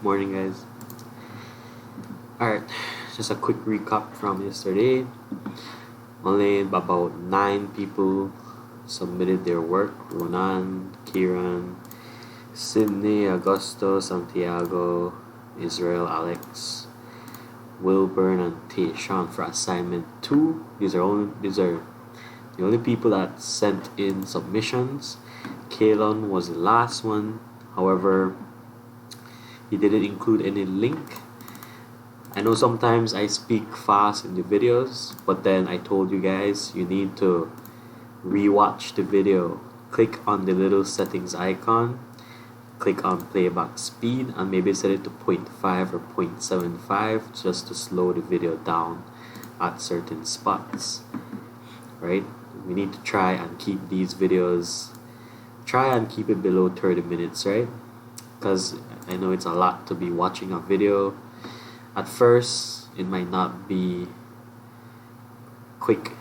Morning, guys. Alright, just a quick recap from yesterday. Only about 9 people submitted their work. Ronan, Kieran, Sydney, Augusto, Santiago, Israel, Alex, Wilburn, and Tayshawn for assignment 2. These are the only people that sent in submissions. Kalon was the last one. However, he didn't include any link. I know sometimes I speak fast in the videos, but then I told you guys you need to rewatch the video. Click on the little settings icon, click on playback speed, and maybe set it to 0.5 or 0.75 just to slow the video down at certain spots. Right? We need to try and keep these videos, try and keep it below 30 minutes, right? Because I know it's a lot to be watching a video. At first, it might not be quick,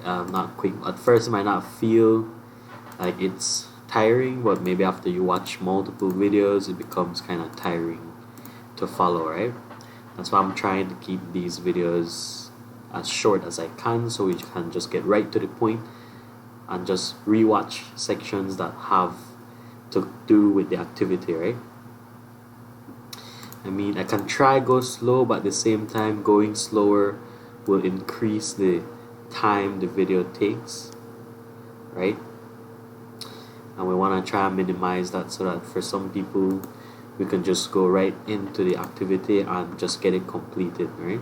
not quick. At first, it might not feel like it's tiring, but maybe after you watch multiple videos, it becomes kind of tiring to follow, right? That's why I'm trying to keep these videos as short as I can, so we can just get right to the point and just rewatch sections that have to do with the activity, right? I mean, I can try go slow, but at the same time, going slower will increase the time the video takes, right? And we want to try and minimize that so that for some people, we can just go right into the activity and just get it completed, right?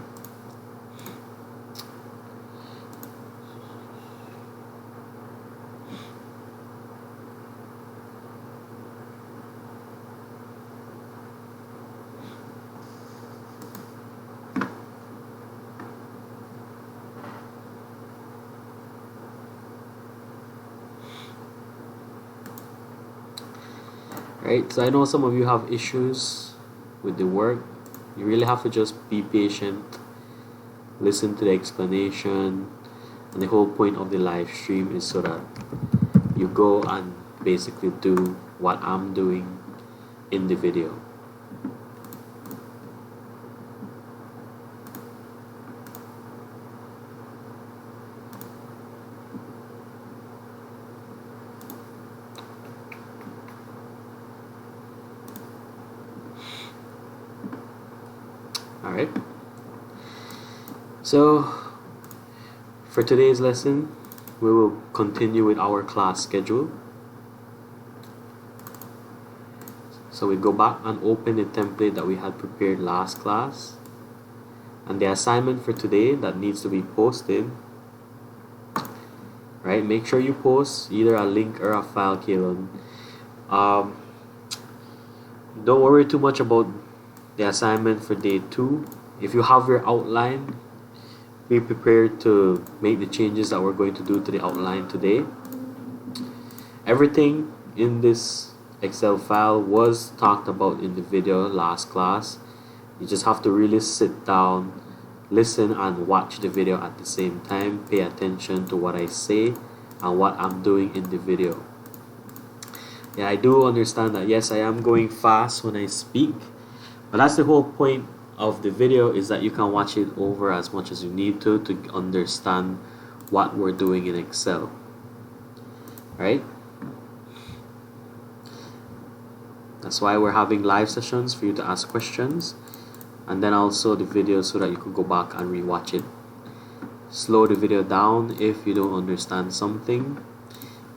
Right, so I know some of you have issues with the work. You really have to just be patient, listen to the explanation, and the whole point of the live stream is so that you go and basically do what I'm doing in the video. Alright, so for today's lesson, we will continue with our class schedule. So we go back and open the template that we had prepared last class, and the assignment for today that needs to be posted, right? Make sure you post either a link or a file, Kalon. Don't worry too much about the assignment for day 2. If you have your outline, be prepared to make the changes that we're going to do to the outline today. Everything in this Excel file was talked about in the video last class. You just have to really sit down, listen and watch the video at the same time. Pay attention to what I say and what I'm doing in the video. Yeah, I do understand that yes, I am going fast when I speak, but that's the whole point of the video, is that you can watch it over as much as you need to understand what we're doing in Excel. Right? That's why we're having live sessions for you to ask questions, and then also the video so that you can go back and rewatch it. Slow the video down if you don't understand something.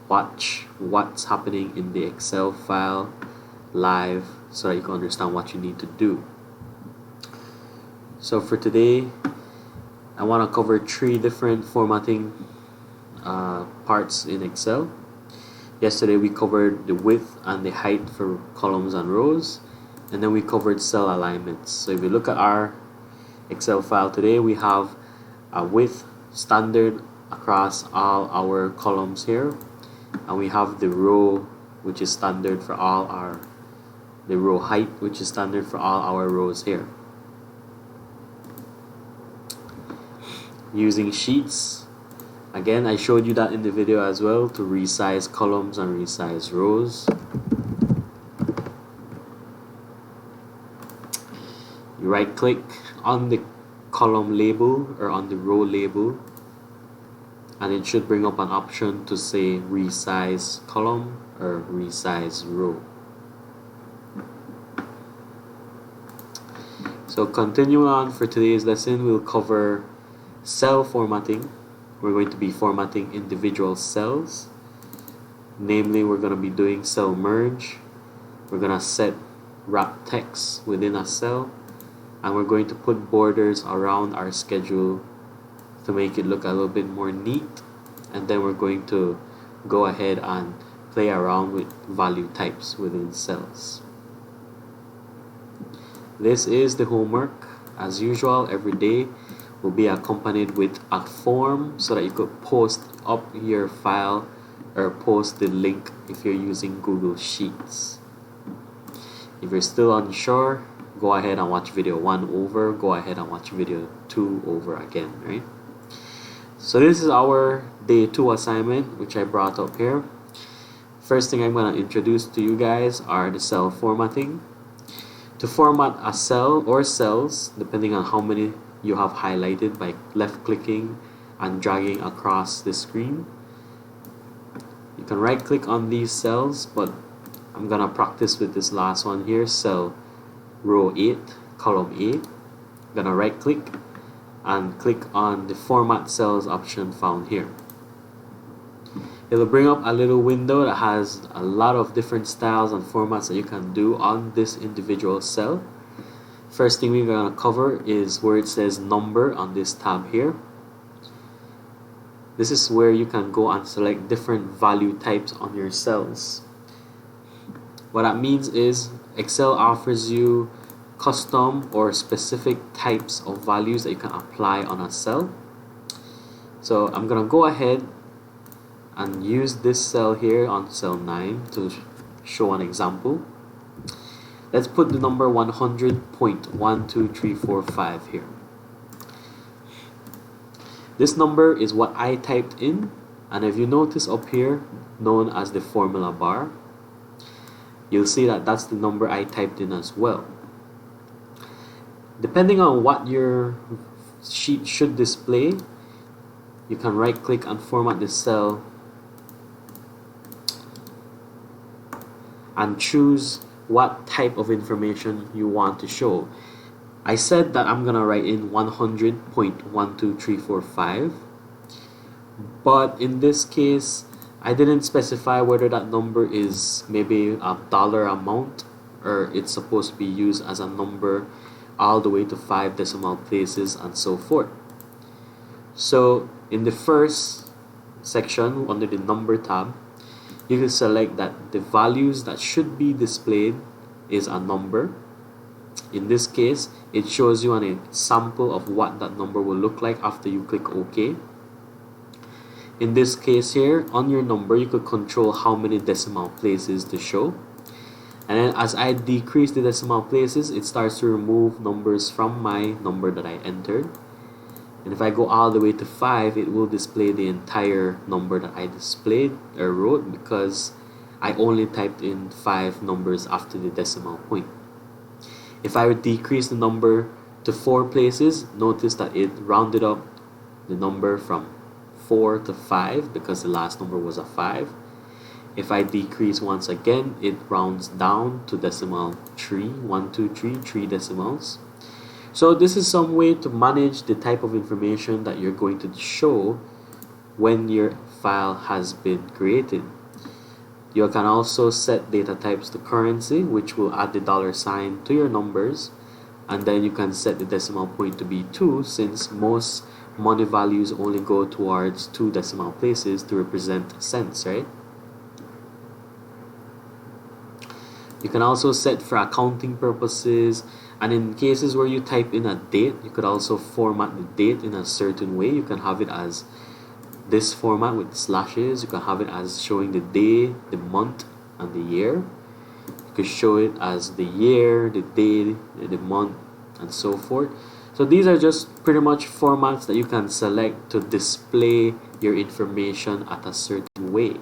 Watch what's happening in the Excel file live so that you can understand what you need to do. So for today, I want to cover 3 different formatting parts in Excel. Yesterday we covered the width and the height for columns and rows, and then we covered cell alignments. So if you look at our Excel file today, we have a width standard across all our columns here, and we have the row which is standard for the row height which is standard for all our rows here. Using sheets, again I showed you that in the video as well, to resize columns and resize rows. You right click on the column label or on the row label, and it should bring up an option to say resize column or resize row. So continuing on, for today's lesson, we'll cover cell formatting. We're going to be formatting individual cells. Namely, we're going to be doing cell merge. We're going to set wrap text within a cell, and we're going to put borders around our schedule to make it look a little bit more neat. And then we're going to go ahead and play around with value types within cells. This is the homework. As usual, every day will be accompanied with a form so that you could post up your file or post the link if you're using Google Sheets. If you're still unsure, go ahead and watch video 1 over, go ahead and watch video 2 over again, right? So this is our day 2 assignment, which I brought up here. First thing I'm going to introduce to you guys are the cell formatting. To format a cell or cells, depending on how many you have highlighted, by left clicking and dragging across the screen. You can right click on these cells, but I'm gonna practice with this last one here, cell row 8, column A. I'm gonna right click and click on the format cells option found here. It'll bring up a little window that has a lot of different styles and formats that you can do on this individual cell. First thing we're going to cover is where it says number on this tab here. This is where you can go and select different value types on your cells. What that means is Excel offers you custom or specific types of values that you can apply on a cell. So I'm going to go ahead and use this cell here on cell 9 to show an example. Let's put the number 100.12345 here. This number is what I typed in, and if you notice up here, known as the formula bar, you'll see that that's the number I typed in as well. Depending on what your sheet should display, you can right click and format the cell and choose what type of information you want to show. I said that I'm gonna write in 100.12345, but in this case I didn't specify whether that number is maybe a dollar amount or it's supposed to be used as a number all the way to 5 decimal places and so forth. So in the first section under the number tab, you can select that the values that should be displayed is a number. In this case, it shows you an example of what that number will look like after you click OK. In this case here, on your number, you could control how many decimal places to show. And then as I decrease the decimal places, it starts to remove numbers from my number that I entered. And if I go all the way to 5, it will display the entire number that I displayed or wrote, because I only typed in 5 numbers after the decimal point. If I would decrease the number to 4 places, notice that it rounded up the number from 4 to 5 because the last number was a 5. If I decrease once again, it rounds down to decimal 3, 1, 2, 3, 3 decimals. So this is some way to manage the type of information that you're going to show when your file has been created. You can also set data types to currency, which will add the $ to your numbers, and then you can set the decimal point to be 2, since most money values only go towards 2 decimal places to represent cents, right? You can also set for accounting purposes, and in cases where you type in a date, you could also format the date in a certain way. You can have it as this format with slashes. You can have it as showing the day, the month, and the year. You could show it as the year, the day, the month, and so forth. So these are just pretty much formats that you can select to display your information at a certain way.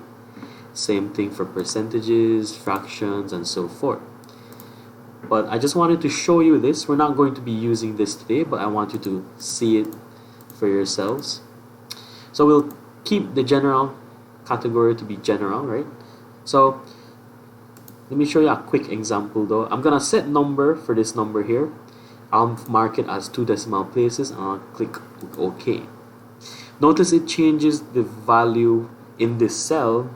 Same thing for percentages, fractions, and so forth. But I just wanted to show you this. We're not going to be using this today, but I want you to see it for yourselves. So we'll keep the general category to be general, right? So let me show you a quick example though. I'm gonna set number for this number here. I'll mark it as 2 decimal places and I'll click OK. Notice it changes the value in this cell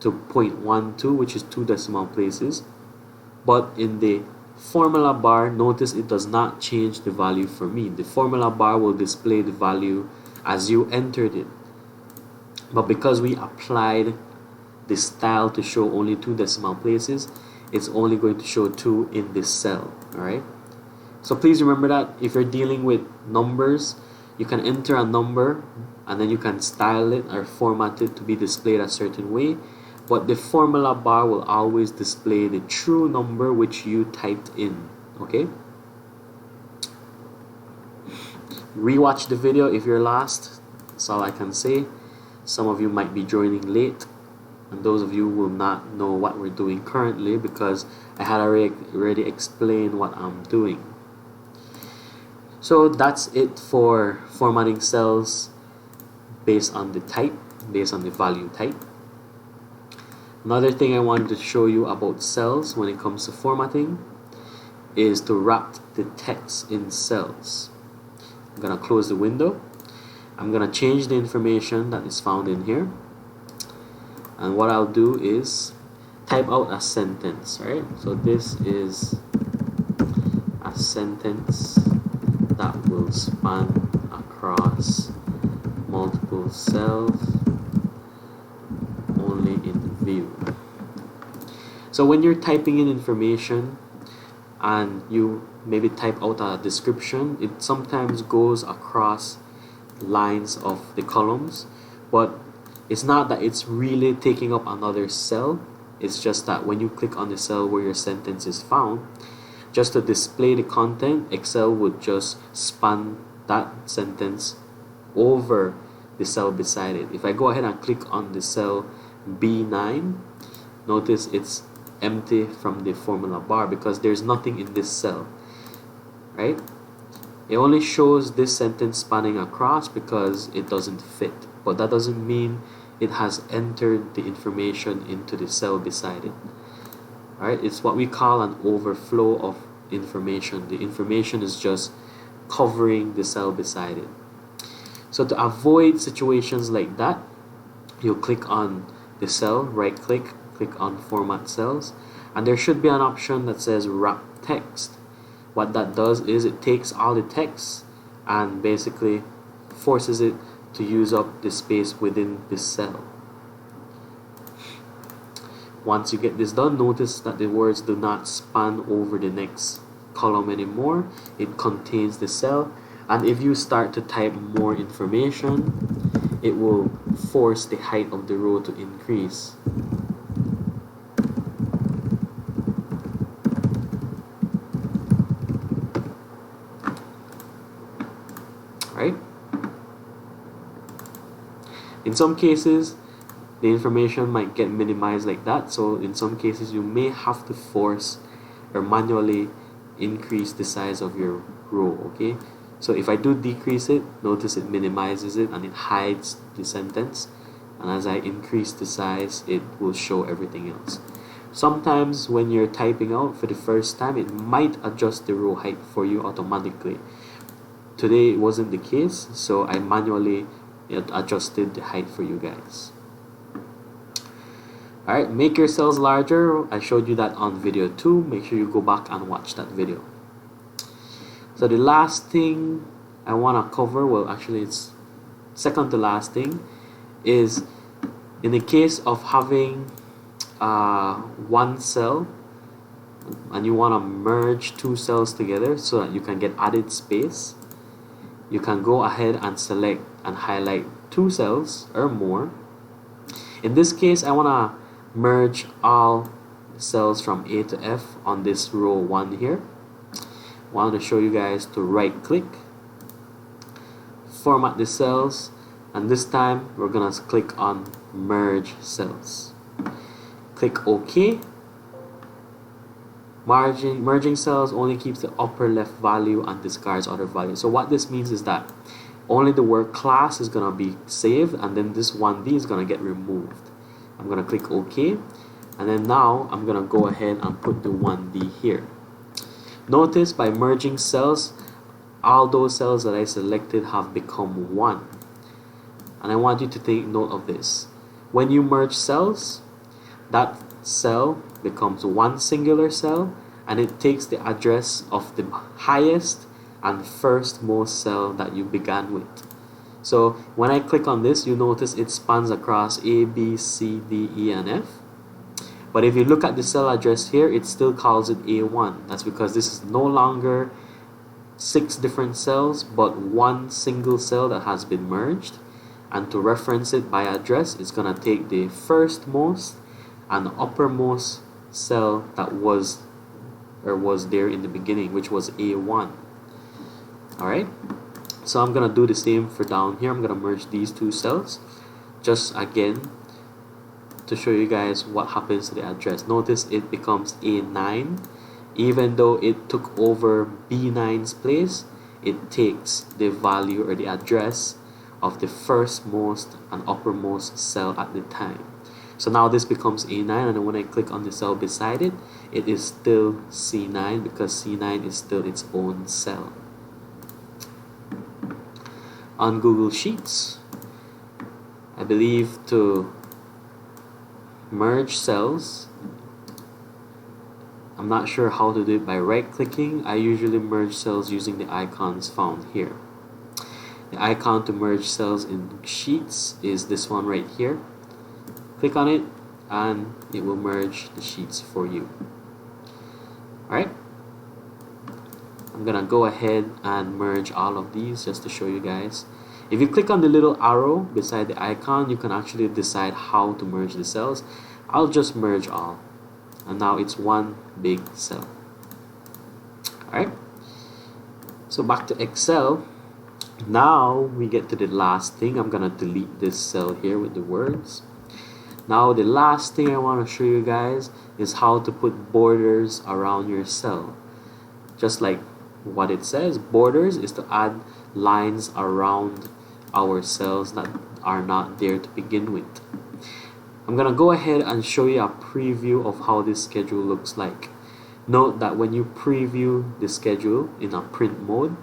to 0.12, which is 2 decimal places. But in the formula bar, notice it does not change the value for me. The formula bar will display the value as you entered it. But because we applied the style to show only 2 decimal places, it's only going to show 2 in this cell. Alright? So please remember that if you're dealing with numbers, you can enter a number and then you can style it or format it to be displayed a certain way. But the formula bar will always display the true number which you typed in. Okay? Rewatch the video if you're lost. That's all I can say. Some of you might be joining late, and those of you will not know what we're doing currently because I had already explained what I'm doing. So that's it for formatting cells based on the type, based on the value type. Another thing I wanted to show you about cells when it comes to formatting is to wrap the text in cells. I'm going to close the window. I'm going to change the information that is found in here. And what I'll do is type out a sentence, right? So this is a sentence that will span across multiple cells only in view. So when you're typing in information and you maybe type out a description, it sometimes goes across lines of the columns, but it's not that it's really taking up another cell. It's just that when you click on the cell where your sentence is found, just to display the content, Excel would just span that sentence over the cell beside it. If I go ahead and click on the cell B9, notice it's empty from the formula bar because there's nothing in this cell, right? It only shows this sentence spanning across because it doesn't fit, but that doesn't mean it has entered the information into the cell beside it. Alright, it's what we call an overflow of information. The information is just covering the cell beside it. So to avoid situations like that, you'll click on the cell, right click, click on format cells, and there should be an option that says wrap text. What that does is it takes all the text and basically forces it to use up the space within this cell. Once you get this done, notice that the words do not span over the next column anymore. It contains the cell, and if you start to type more information, it will force the height of the row to increase. Right? In some cases, the information might get minimized like that, so in some cases you may have to force or manually increase the size of your row. Okay, so if I do decrease it, notice it minimizes it and it hides the sentence, and as I increase the size, it will show everything else. Sometimes when you're typing out for the first time, it might adjust the row height for you automatically. Today it wasn't the case, so I manually adjusted the height for you guys. Alright, make your cells larger. I showed you that on video 2. Make sure you go back and watch that video. So the last thing I want to cover, well actually it's second to last thing, is in the case of having one cell and you want to merge 2 cells together so that you can get added space, you can go ahead and select and highlight 2 cells or more. In this case, I want to merge all cells from A to F on this row 1 here. I want to show you guys to right click, format the cells, and this time we're going to click on merge cells. Click OK. Merging cells only keeps the upper left value and discards other values. So what this means is that only the word class is going to be saved, and then this 1D is going to get removed. I'm going to click OK, and then now I'm going to go ahead and put the 1D here. Notice by merging cells, all those cells that I selected have become 1. And I want you to take note of this. When you merge cells, that cell becomes one singular cell, and it takes the address of the highest and firstmost cell that you began with. So when I click on this, you notice it spans across A, B, C, D, E, and F. But if you look at the cell address here, it still calls it A1. That's because this is no longer 6 different cells, but one single cell that has been merged. And to reference it by address, it's going to take the firstmost and uppermost cell that was there in the beginning, which was A1. Alright, so I'm going to do the same for down here. I'm going to merge these two cells just again to show you guys what happens to the address. Notice it becomes A9. Even though it took over B9's place, it takes the value or the address of the firstmost and uppermost cell at the time. So now this becomes A9, and then when I click on the cell beside it, it is still C9 because C9 is still its own cell. On Google Sheets, I believe to merge cells, I'm not sure how to do it by right clicking. I usually merge cells using the icons found here. The icon to merge cells in Sheets is this one right here. Click on it and it will merge the sheets for you. Alright, I'm gonna go ahead and merge all of these just to show you guys. If you click on the little arrow beside the icon, you can actually decide how to merge the cells. I'll just merge all, and now it's one big cell. Alright, so back to Excel. Now we get to the last thing. I'm gonna delete this cell here with the words. Now the last thing I want to show you guys is how to put borders around your cell. Just like what it says, borders is to add lines around our cells that are not there to begin with. I'm gonna go ahead and show you a preview of how this schedule looks like. Note that when you preview the schedule in a print mode,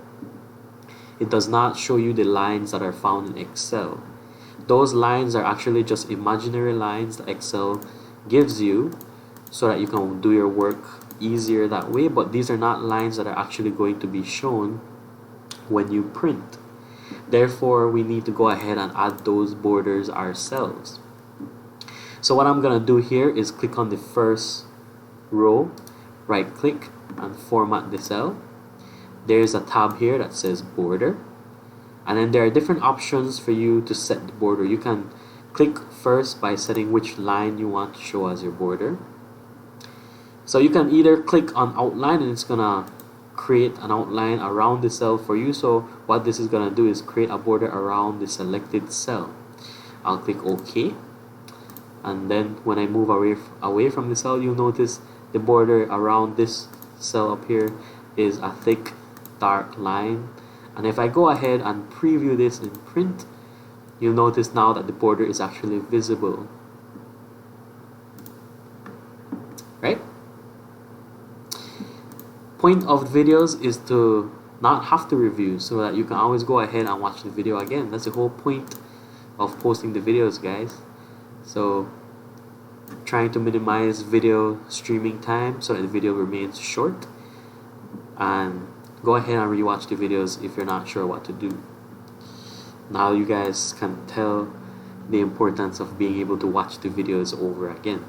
it does not show you the lines that are found in Excel. Those lines are actually just imaginary lines that Excel gives you so that you can do your work easier that way, but these are not lines that are actually going to be shown when you print. Therefore, we need to go ahead and add those borders ourselves. So what I'm going to do here is click on the first row, right click and format the cell. There's a tab here that says border. And then there are different options for you to set the border. You can click first by setting which line you want to show as your border. So you can either click on outline and it's gonna create an outline around the cell for you. So what this is gonna do is create a border around the selected cell. I'll click OK, and then when I move away from the cell, you'll notice the border around this cell up here is a thick dark line. And if I go ahead and preview this in print, you'll notice now that the border is actually visible. Right? Point of videos is to not have to review, so that you can always go ahead and watch the video again. That's the whole point of posting the videos, guys. So trying to minimize video streaming time so that the video remains short, and go ahead and rewatch the videos if you're not sure what to do. Now you guys can tell the importance of being able to watch the videos over again.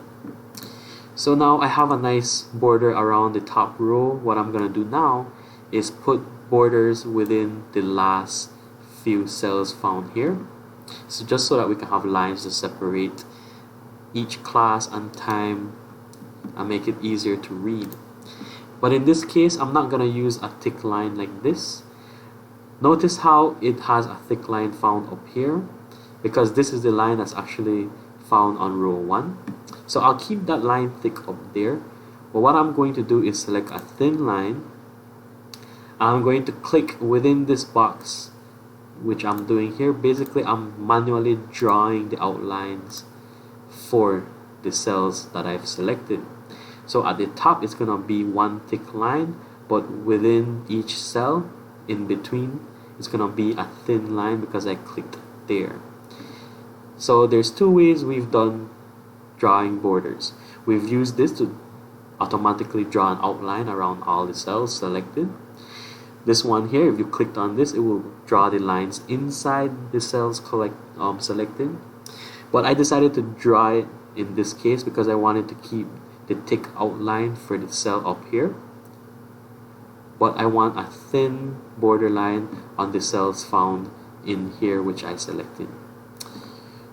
So now I have a nice border around the top row. What I'm gonna do now is put borders within the last few cells found here. So just so that we can have lines to separate each class and time and make it easier to read. But in this case, I'm not going to use a thick line like this. Notice how it has a thick line found up here, because this is the line that's actually found on row 1. So I'll keep that line thick up there, But what I'm going to do is select a thin line. I'm going to click within this box, which I'm doing here. Basically, I'm manually drawing the outlines for the cells that I've selected. So at the top, it's going to be one thick line, but within each cell, in between, it's going to be a thin line because I clicked there. So there's two ways we've done drawing borders. We've used this to automatically draw an outline around all the cells selected. This one here, if you clicked on this, it will draw the lines inside the cells selected. But I decided to draw it in this case because I wanted to keep the thick outline for the cell up here. But I want a thin borderline on the cells found in here, which I selected.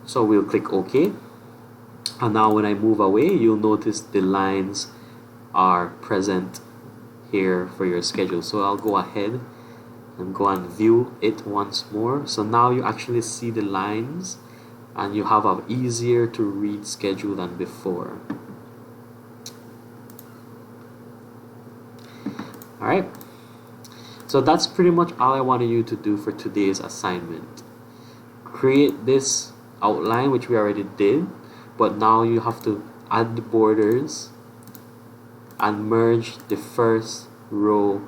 So we'll click OK. And now when I move away, you'll notice the lines are present here for your schedule. So I'll go ahead and go and view it once more. So now you actually see the lines and you have an easier to read schedule than before. Alright, so that's pretty much all I wanted you to do for today's assignment. Create this outline, which we already did, but now you have to add the borders and merge the first row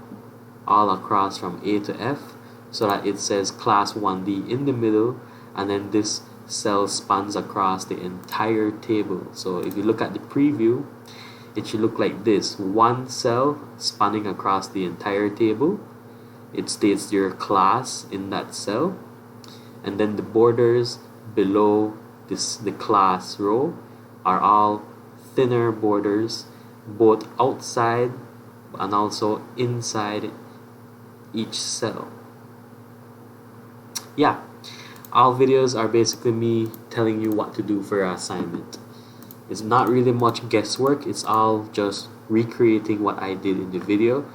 all across from A to F so that it says class 1D in the middle, and then this cell spans across the entire table. So if you look at the preview, it should look like this: one cell spanning across the entire table. It states your class in that cell, and then the borders below the class row are all thinner borders, both outside and also inside each cell. Yeah, all videos are basically me telling you what to do for your assignment. It's not really much guesswork, it's all just recreating what I did in the video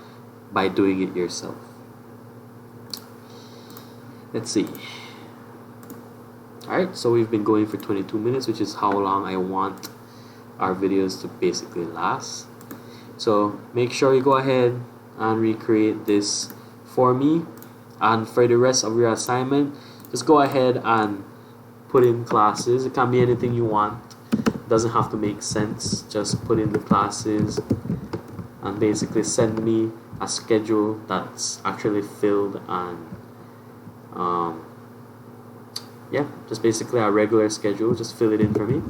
by doing it yourself. Let's see. Alright, so we've been going for 22 minutes, which is how long I want our videos to basically last. So make sure you go ahead and recreate this for me, and for the rest of your assignment, just go ahead and put in classes. It can be anything you want, it doesn't have to make sense. Just put in the classes and basically send me a schedule that's actually filled, and yeah, just basically a regular schedule. Just fill it in for me.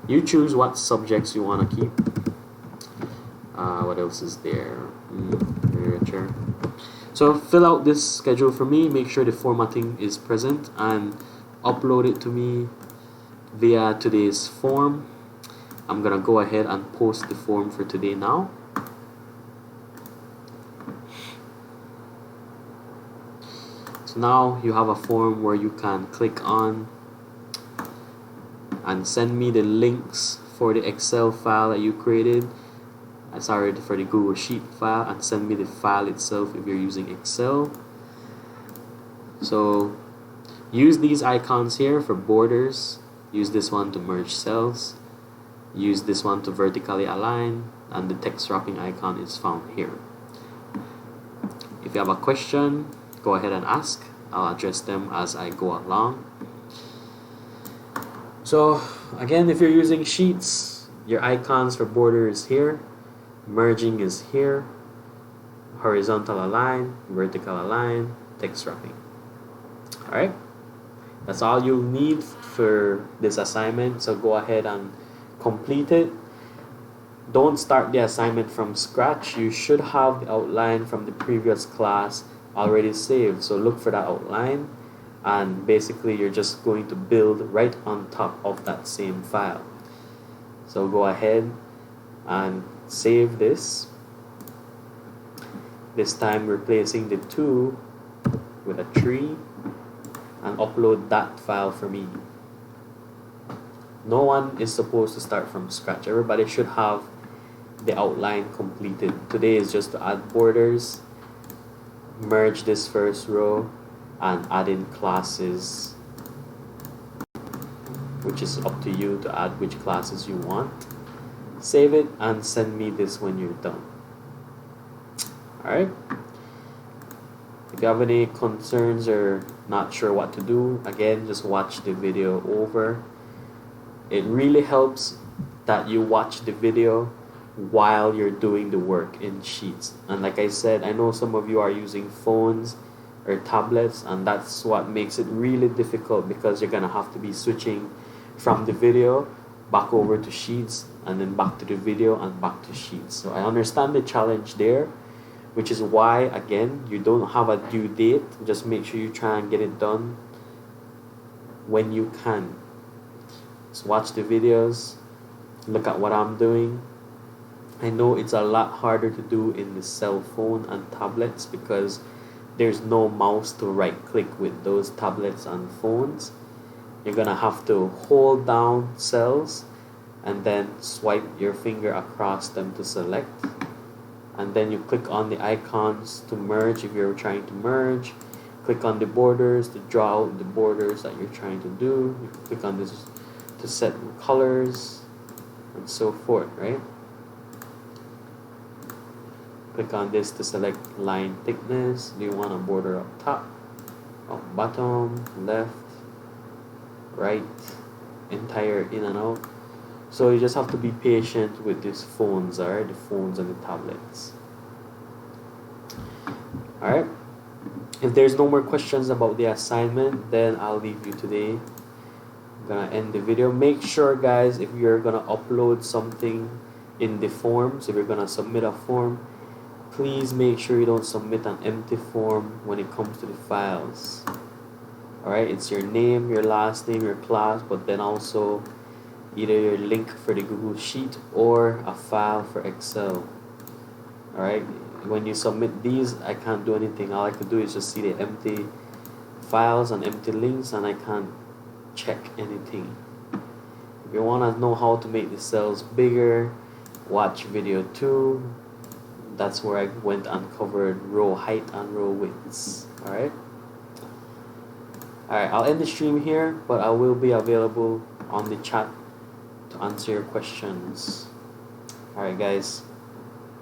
You choose what subjects you want to keep. What else is there? Literature. So fill out this schedule for me. Make sure the formatting is present and upload it to me via today's form. I'm gonna go ahead and post the form for today now. So now you have a form where you can click on and send me the links for the Excel file that you created. Sorry, for the Google Sheet file, and send me the file itself if you're using Excel. So use these icons here for borders. Use this one to merge cells. Use this one to vertically align, and the text wrapping icon is found here. If you have a question, go ahead and ask. I'll address them as I go along. So again, if you're using sheets, your icons for border is here, merging is here, horizontal align, vertical align, text wrapping. Alright, that's all you'll need for this assignment, so go ahead and complete it. Don't start the assignment from scratch. You should have the outline from the previous class already saved, so look for that outline, and basically you're just going to build right on top of that same file. So go ahead and save this time replacing the 2 with a 3, and upload that file for me. No one is supposed to start from scratch. Everybody should have the outline completed. Today is just to add borders, merge this first row, and add in classes which is up to you to add which classes you want. Save it and send me this when you're done. Alright? If you have any concerns or not sure what to do, again, just watch the video over. It really helps that you watch the video while you're doing the work in Sheets. And like I said, I know some of you are using phones or tablets, and that's what makes it really difficult, because you're gonna have to be switching from the video back over to Sheets, and then back to the video and back to Sheets. So I understand the challenge there, which is why, again, you don't have a due date. Just make sure you try and get it done when you can. So watch the videos, look at what I'm doing. I know it's a lot harder to do in the cell phone and tablets, because there's no mouse to right click with those tablets and phones. You're gonna have to hold down cells and then swipe your finger across them to select, and then you click on the icons to merge if you're trying to merge. Click on the borders to draw out the borders that you're trying to do. You can click on this to set colors and so forth, right? Click on this to select line thickness. Do you want a border up top, up bottom, left, right, entire, in and out? So you just have to be patient with these phones, alright? The phones and the tablets. Alright? If there's no more questions about the assignment, then I'll leave you today. I'm gonna end the video. Make sure, guys, if you're gonna upload something in the forms, if you're gonna submit a form, please make sure you don't submit an empty form when it comes to the files. Alright, it's your name, your last name, your class, but then also either your link for the Google Sheet or a file for Excel. Alright, when you submit these, I can't do anything. All I can do is just see the empty files and empty links, and I can't check anything. If you want to know how to make the cells bigger, watch video 2. That's where I went and covered row height and row widths. Alright, I'll end the stream here, but I will be available on the chat to answer your questions. Alright, guys.